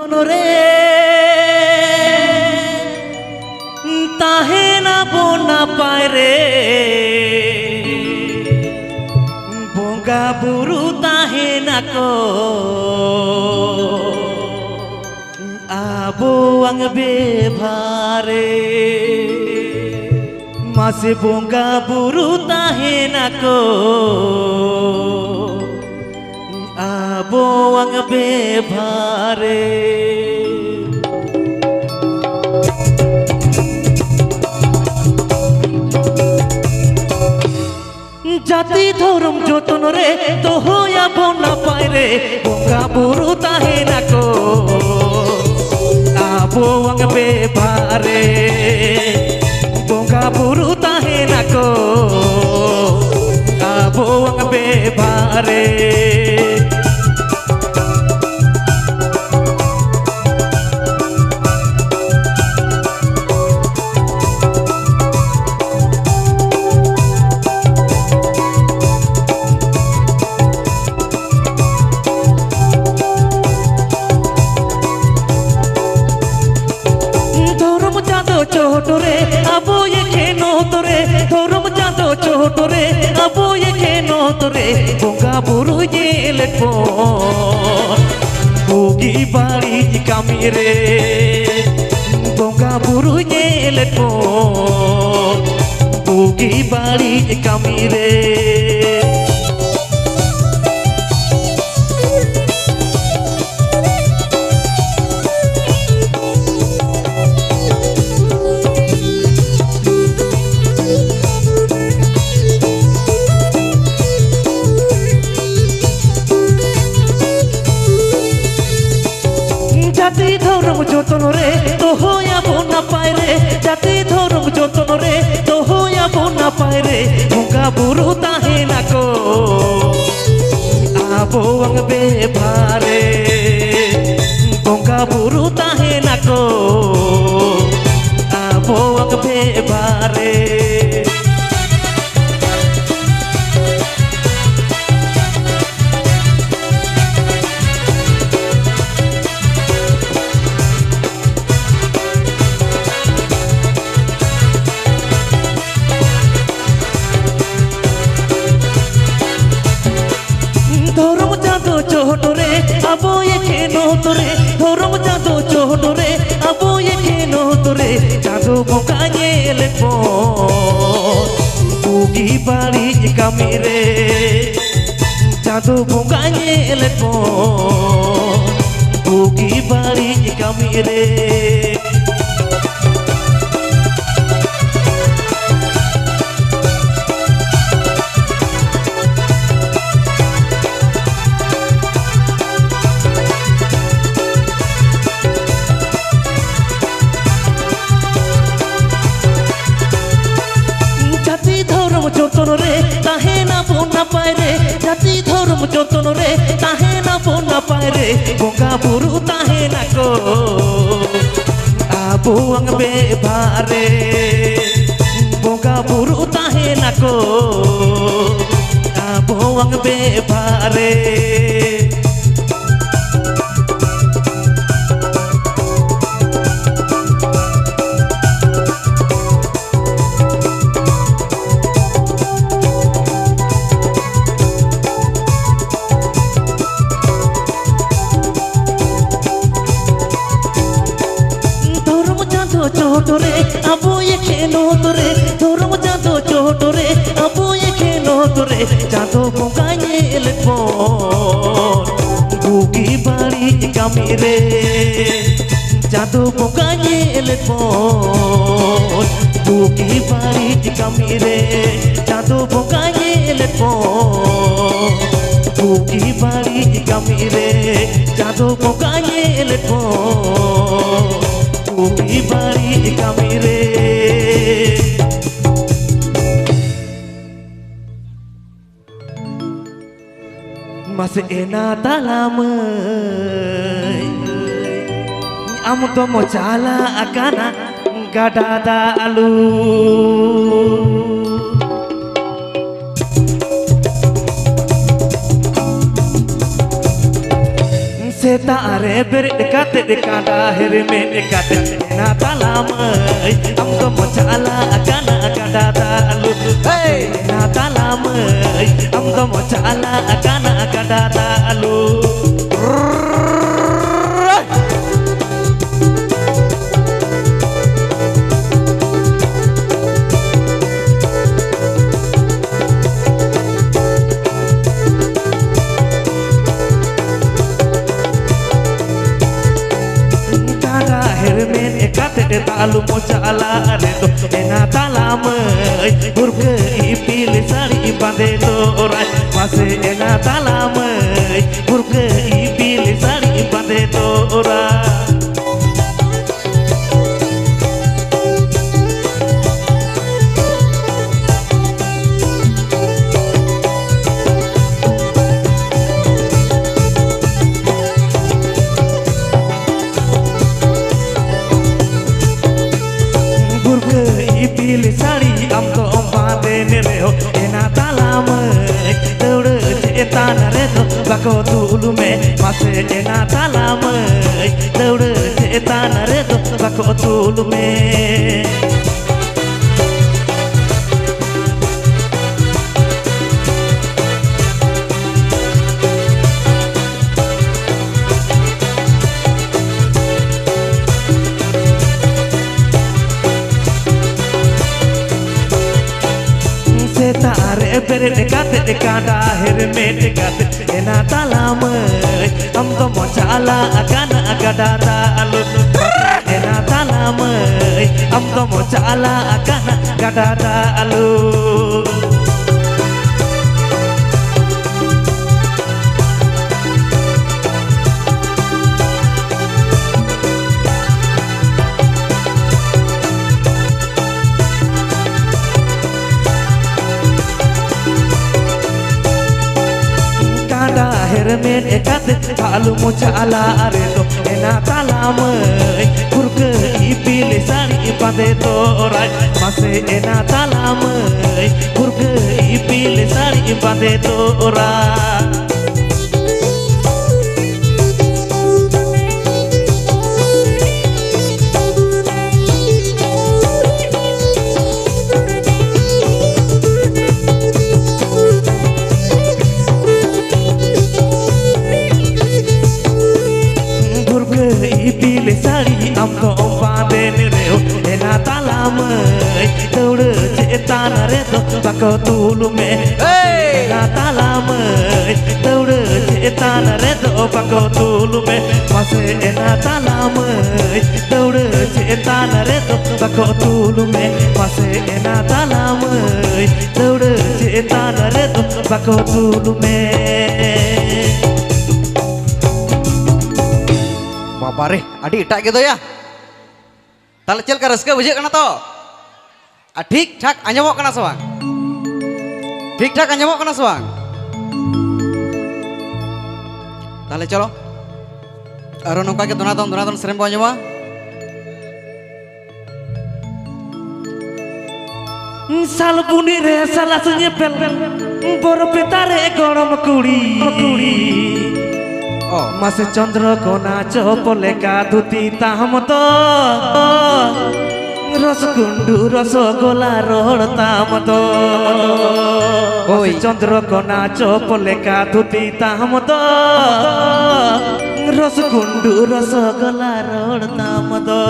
যতনরে তাহে না বোনা পায় রে বঙ্গা বুরু তাহে না কো আবো আং বেভারে মাসে বঙ্গা বুরু তাহে না কো আবো আং বেভারে জাতি ধরম যতন রে তো হইয়াব না পায় রে বঙ্গা বুরু তাহে না কো আবো আং বেভারে বঙ্গা বুরু তাহে না কো আবো আং বেভারে চোটরে আবো এখে নতরে ধরম চাঁদ চোটরে আবো এখে নতরে বঙ্গা বুরু জেলে ভোগি বাড়ি কামিরে বঙ্গা বুরু জেলে ভোগি বাড়ি কামিরে জাতি ধরম যতন রে তো হইয়াব না পায় রে জাতি ধরম যতন রে তো হইয়াব না পায় রে বঙ্গা বুরু তাহে না কো আবো আং বেভারে বঙ্গা বুরু তাহে না কো আবো আং বেভারে ধরম চাঁদ চোটরে আবো এখে নতরে ধরম চাঁদ চোটরে আবো এখে নতরে চাঁদ বঙ্গা জেলে ভোগি বাড়ি কামিরে চাঁদ বঙ্গা জেলে ভোগি বাড়ি কামিরে যতন রে তাহে না বোনা পায় রে জাতি ধরম যতন রে তাহে না বোনা পায় রে বঙ্গা বুরু তাহে না কো আবো আং বেভারে বঙ্গা বুরু তাহে না কো আবো আং বেভারে চোটরে আবো এখে নতরে ধরম চাঁদ চোটরে আবো এখে নতরে চাঁদ বঙ্গা জেলে ভোগি বাড়ি কামিরে চাঁদ বঙ্গা জেলে ভোগি বাড়ি কামিরে চাঁদ বঙ্গা জেলে ভোগি বাড়ি কামিরে চাঁদ বঙ্গা জেলে ভোগি বাড়ি কামিরে masih enak dalam amu to mo chala akana gada dalu Setare berdekate dekada herme dekate na talamai am to mochala akana akada lu hey na talamai am to mochala akana akada lu talu mochala reto ena talamai burke ipil sari bande torai mase ena talamai burke ipil sari bande torai pilih sari am to ompade nereho ena talamai teude cetan reto bako tulu me mase ena talamai teude cetan reto bako tulu me Setare berdekate dekada herme dekate ena talamai am to mochala akana akada lu ena talamai am to mochala akana akada lu herme dekate talu mochala reto ena talamai kurke ipil sari bande torai mase ena talamai kurke ipil sari bande torai ipil sari am to ompade nereho ena talamai teude cetan reto bako tulu me ena talamai teude cetan reto bako tulu me mase ena talamai teude cetan reto bako tulu me mase ena talamai teude cetan reto bako tulu me Babare, adi itak gitu ya. Tale cel ka raska bujik kana to. Thik thak anjamok kana sawang. Thik thak anjamok kana sawang. Tale chalo. Aro nongka ke donaton serem bo anjama. Sal puni re salah senyepel bor petare gorom kuri Mas Chandra kona chopole ka dhuti tamto Rasgundu rasogola rohd tamto Mas Chandra kona chopole ka dhuti tamto Rasgundu rasogola rohd tamto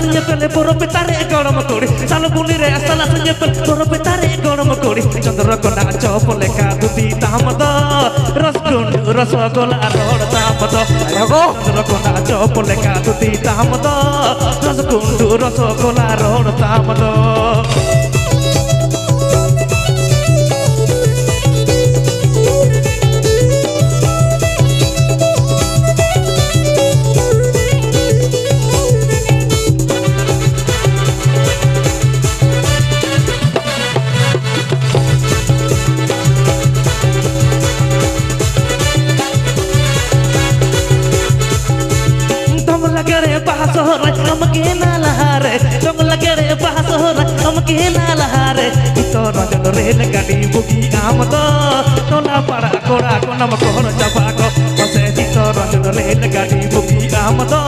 nyepel boro petare gorom kuri sal bunire asala nyepel boro petare gorom kuri chandra kona chopole ka dhuti tamdo rasgundu rasogola rohd tamdo chandra kona chopole ka dhuti tamdo rasgundu rasogola rohd tamdo kena lahare dong lagere bahasora kena lahare ito rajon rel gadi bugi amdo tola para kora kona makoro chapako mase ito rajon rel gadi bugi amdo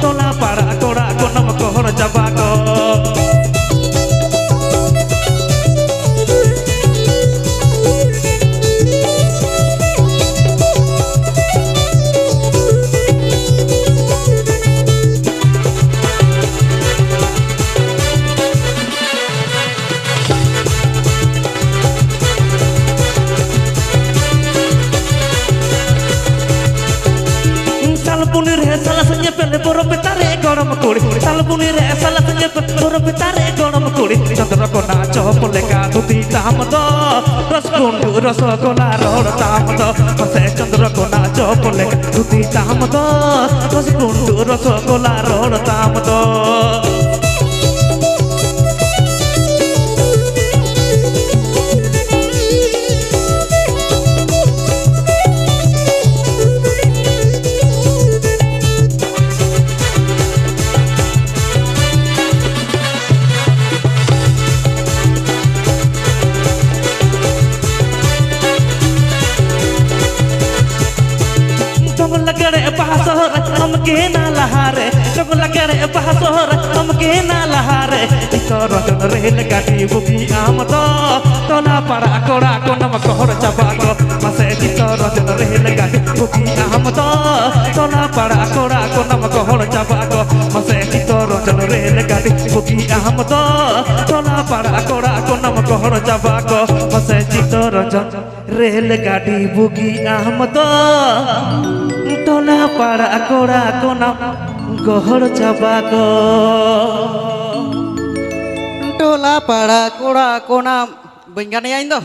tola para kora kona makoro chapako Salpunir salah senyepel boro petare gorom kuri salpunir salah senyepel boro petare gorom kuri chandra kona chopole ka tuti tamdo raskundu rasagola rod tamdo mase chandra kona chopole ka tuti tamdo raskundu rasagola rod tamdo lagare bahasor am kena lahare dong lagare bahasor am kena lahare ito rajon rel gadi bugi amdo tola para kora kona makor chabako mase ito rajon rel gadi bugi amdo tola para kora kona makor chabako mase ito rajon rel gadi bugi amdo tola para kora kona makor chabako mase ito rajon rel gadi bugi amdo tola para kora kona gohor chabako tola para kora kona bañ ganaya indo